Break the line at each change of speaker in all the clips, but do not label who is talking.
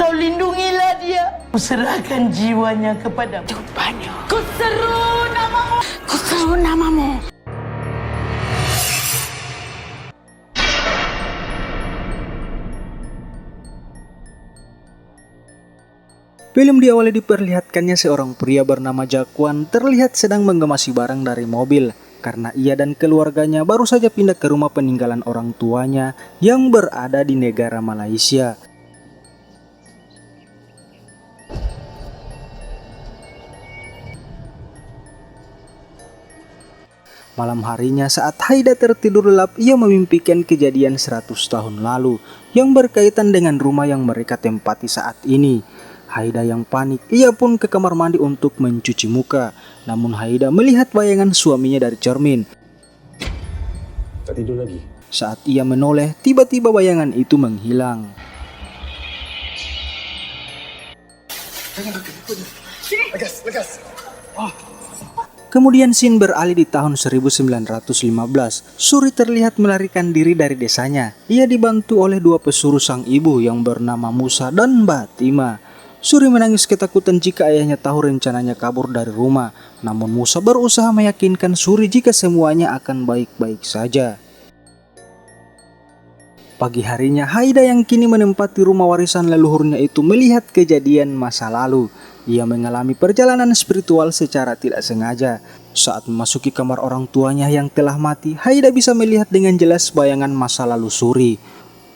Kau lindungilah dia. Kuserahkan jiwanya kepadamu.
Rupanya. Ku seru namamu. Ku seru namamu.
Film diawali diperlihatkannya seorang pria bernama Jaquan terlihat sedang mengemasi barang dari mobil karena ia dan keluarganya baru saja pindah ke rumah peninggalan orang tuanya yang berada di negara Malaysia. Malam harinya saat Haida tertidur lelap, ia memimpikan kejadian 100 tahun lalu yang berkaitan dengan rumah yang mereka tempati saat ini. Haida yang panik, ia pun ke kamar mandi untuk mencuci muka. Namun Haida melihat bayangan suaminya dari cermin.
Tak tidur lagi?
Saat ia menoleh, tiba-tiba bayangan itu menghilang.
Lekas.
Kemudian scene beralih di tahun 1915. Suri terlihat melarikan diri dari desanya. Ia dibantu oleh dua pesuruh sang ibu yang bernama Musa dan Batima. Suri menangis ketakutan jika ayahnya tahu rencananya kabur dari rumah. Namun Musa berusaha meyakinkan Suri jika semuanya akan baik-baik saja. Pagi harinya, Haida yang kini menempati rumah warisan leluhurnya itu melihat kejadian masa lalu. Ia mengalami perjalanan spiritual secara tidak sengaja. Saat memasuki kamar orang tuanya yang telah mati, Haida bisa melihat dengan jelas bayangan masa lalu Suri.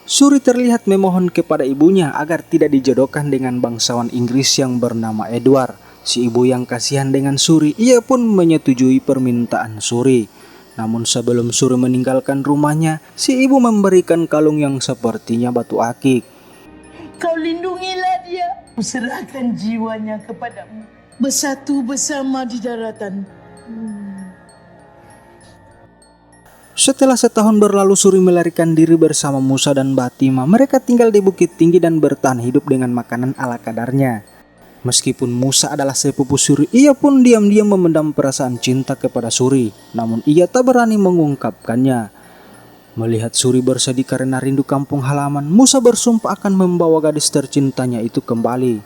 Suri terlihat memohon kepada ibunya agar tidak dijodohkan dengan bangsawan Inggris yang bernama Edward. Si ibu yang kasihan dengan Suri, ia pun menyetujui permintaan Suri. Namun sebelum Suri meninggalkan rumahnya, si ibu memberikan kalung yang sepertinya batu akik.
Kau lindungilah dia. Kuserahkan jiwanya kepadamu. Bersatu bersama di daratan.
Setelah setahun berlalu, Suri melarikan diri bersama Musa dan Batima. Mereka tinggal di bukit tinggi dan bertahan hidup dengan makanan ala kadarnya. Meskipun Musa adalah sepupu Suri, ia pun diam-diam memendam perasaan cinta kepada Suri. Namun ia tak berani mengungkapkannya. Melihat Suri bersedih karena rindu kampung halaman, Musa bersumpah akan membawa gadis tercintanya itu kembali.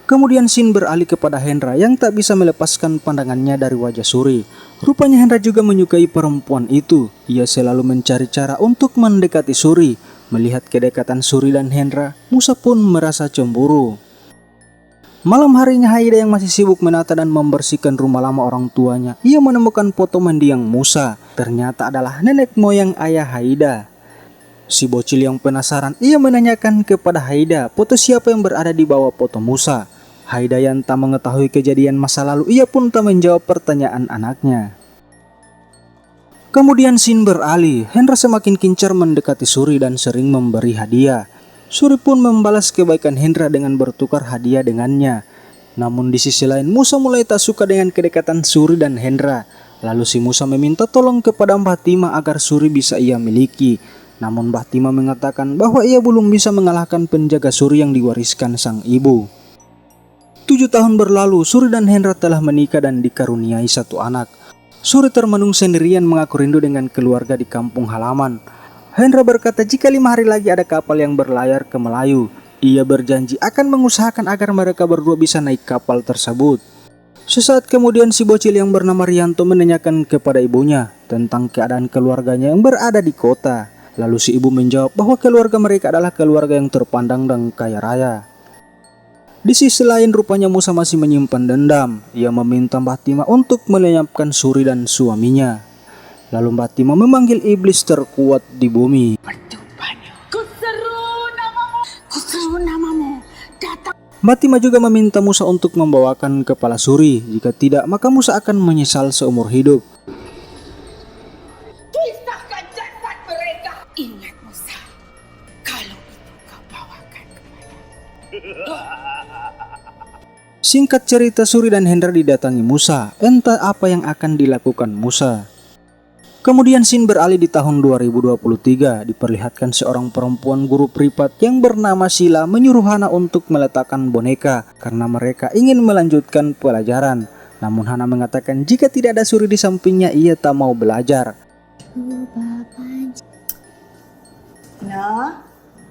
Kemudian scene beralih kepada Hendra yang tak bisa melepaskan pandangannya dari wajah Suri. Rupanya Hendra juga menyukai perempuan itu. Ia selalu mencari cara untuk mendekati Suri. Melihat kedekatan Suri dan Hendra, Musa pun merasa cemburu. Malam harinya, Haida yang masih sibuk menata dan membersihkan rumah lama orang tuanya, ia menemukan foto mendiang Musa. Ternyata adalah nenek moyang ayah Haida. Si bocil yang penasaran, ia menanyakan kepada Haida foto siapa yang berada di bawah foto Musa. Haida yang tak mengetahui kejadian masa lalu, ia pun tak menjawab pertanyaan anaknya. Kemudian scene beralih, Hendra semakin kincar mendekati Suri dan sering memberi hadiah. Suri pun membalas kebaikan Hendra dengan bertukar hadiah dengannya. Namun di sisi lain, Musa mulai tak suka dengan kedekatan Suri dan Hendra. Lalu si Musa meminta tolong kepada Batima agar Suri bisa ia miliki. Namun Batima mengatakan bahwa ia belum bisa mengalahkan penjaga Suri yang diwariskan sang ibu. 7 tahun berlalu, Suri dan Hendra telah menikah dan dikaruniai satu anak. Suri termenung sendirian mengaku rindu dengan keluarga di kampung halaman. Hendra berkata jika 5 hari lagi ada kapal yang berlayar ke Melayu. Ia berjanji akan mengusahakan agar mereka berdua bisa naik kapal tersebut. Sesaat kemudian si bocil yang bernama Rianto menanyakan kepada ibunya tentang keadaan keluarganya yang berada di kota. Lalu si ibu menjawab bahwa keluarga mereka adalah keluarga yang terpandang dan kaya raya. Di sisi lain, rupanya Musa masih menyimpan dendam. Ia meminta Batima untuk melenyapkan Suri dan suaminya. Lalu Batima memanggil iblis terkuat di bumi.
Rupanya. Ku seru namamu. Ku seru namamu. Datang.
Batima juga meminta Musa untuk membawakan kepala Suri. Jika tidak, maka Musa akan menyesal seumur hidup.
Pisahkan jasad mereka. Ingat Musa. Kalau itu kau bawakan kepada.
Singkat cerita, Suri dan Hendra didatangi Musa. Entah apa yang akan dilakukan Musa. Kemudian scene beralih di tahun 2023. Diperlihatkan seorang perempuan guru privat yang bernama Sila menyuruh Hana untuk meletakkan boneka karena mereka ingin melanjutkan pelajaran. Namun Hana mengatakan jika tidak ada Suri di sampingnya, ia tak mau belajar.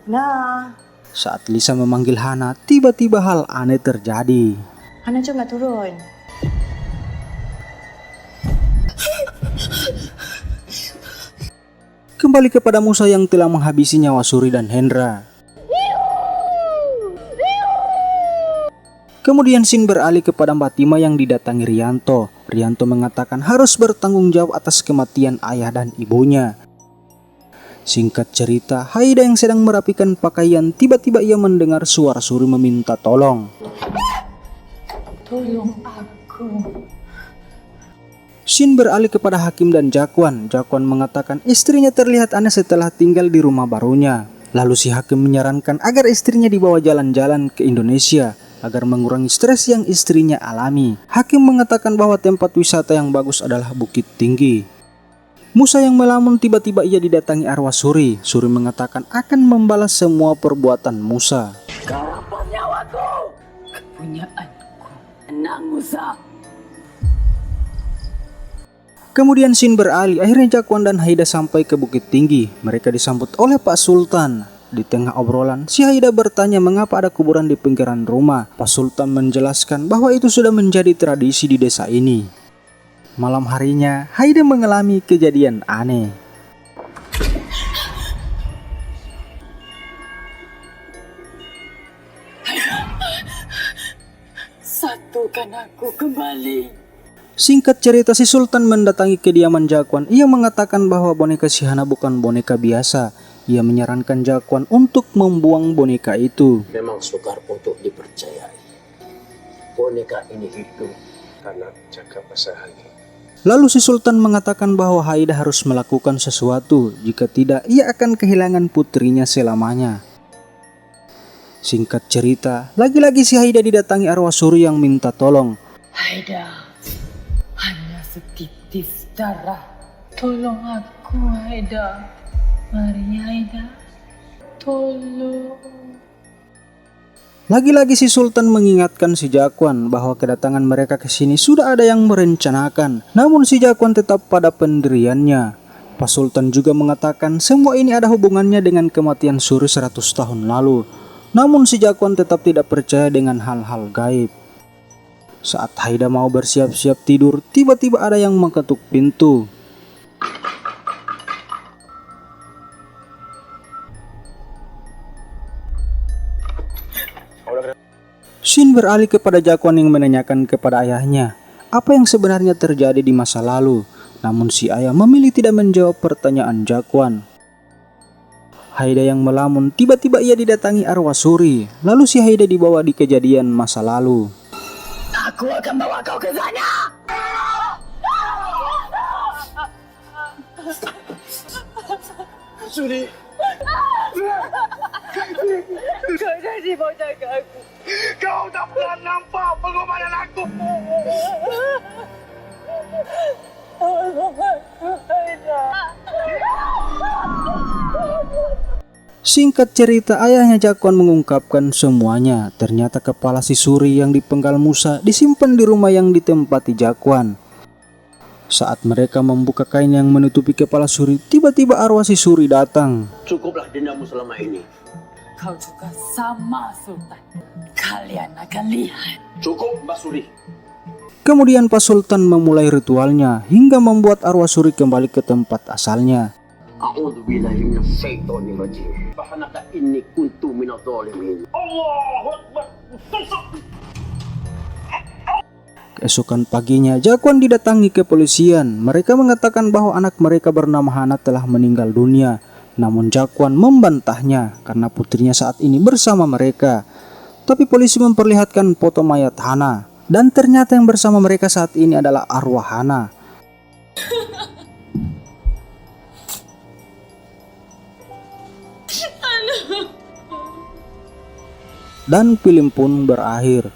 Nah.
Saat Lisa memanggil Hana, tiba-tiba hal aneh terjadi.
Hana coba turun.
Kembali kepada Musa yang telah menghabisi nyawa Suri dan Hendra. Kemudian Shin beralih kepada Mbak Tima yang didatangi Rianto. Rianto mengatakan harus bertanggung jawab atas kematian ayah dan ibunya. Singkat cerita, Haida yang sedang merapikan pakaian, tiba-tiba ia mendengar suara Suri meminta tolong.
Tolong aku.
Shin beralih kepada Hakim dan Jakwan. Jakwan mengatakan istrinya terlihat aneh setelah tinggal di rumah barunya. Lalu si Hakim menyarankan agar istrinya dibawa jalan-jalan ke Indonesia agar mengurangi stres yang istrinya alami. Hakim mengatakan bahwa tempat wisata yang bagus adalah Bukit Tinggi. Musa yang melamun, tiba-tiba ia didatangi arwah Suri. Suri mengatakan akan membalas semua perbuatan Musa.
Karapan nyawaku, kepunyaanku, anak Musa.
Kemudian Shin beralih, akhirnya Jakwan dan Haida sampai ke Bukit Tinggi. Mereka disambut oleh Pak Sultan. Di tengah obrolan, si Haida bertanya mengapa ada kuburan di pinggiran rumah. Pak Sultan menjelaskan bahwa itu sudah menjadi tradisi di desa ini. Malam harinya, Haida mengalami kejadian aneh.
Satukan aku kembali.
Singkat cerita, si Sultan mendatangi kediaman Jakwan. Ia mengatakan bahwa boneka si Hana bukan boneka biasa. Ia menyarankan Jakwan untuk membuang boneka itu.
Memang sukar untuk dipercayai. Boneka ini hidup
Anak cakap pasal hantu.
Lalu si Sultan mengatakan bahwa Haida harus melakukan sesuatu. Jika tidak, ia akan kehilangan putrinya selamanya. Singkat cerita, lagi-lagi si Haida didatangi arwah Suri yang minta tolong.
Haida, hanya setitis darah. Tolong aku, Haida. Mari, Haida. Tolong.
Lagi-lagi si Sultan mengingatkan si Jakwan bahwa kedatangan mereka ke sini sudah ada yang merencanakan. Namun si Jakwan tetap pada pendiriannya. Pak Sultan juga mengatakan semua ini ada hubungannya dengan kematian Suri 100 tahun lalu. Namun si Jakwan tetap tidak percaya dengan hal-hal gaib. Saat Haida mau bersiap-siap tidur, tiba-tiba ada yang mengetuk pintu. Shin beralih kepada Jakwan yang menanyakan kepada ayahnya apa yang sebenarnya terjadi di masa lalu. Namun si ayah memilih tidak menjawab pertanyaan Jakwan. Haida yang melamun, tiba-tiba ia didatangi arwah Suri. Lalu si Haida dibawa di kejadian masa lalu.
Aku akan bawa kau ke sana.
Suri,
Kau dah dibawa jaga aku.
kau tak pernah nampak pengorbanan aku.
Singkat cerita, ayahnya Jakwan mengungkapkan semuanya. Ternyata kepala si Suri yang dipenggal Musa disimpan di rumah yang ditempati Jakwan. Saat mereka membuka kain yang menutupi kepala Suri, tiba-tiba arwah si Suri datang.
cukuplah dendammu selama ini.
Kau juga sama, Sultan. Kalian akan lihat.
Cukup, Mbak Suri.
Kemudian Pak Sultan memulai ritualnya hingga membuat arwah Suri kembali ke tempat asalnya.
A'udzubillahi minasyaitonirrajim. Subhanaka inni kuntu minadh dhalimin. Allahu Akbar.
Keesokan paginya, Jakwan didatangi kepolisian. Mereka mengatakan bahwa anak mereka bernama Hana telah meninggal dunia. Namun Jakwan membantahnya karena putrinya saat ini bersama mereka. Tapi polisi memperlihatkan foto mayat Hana. Dan ternyata yang bersama mereka saat ini adalah arwah Hana. Dan film pun berakhir.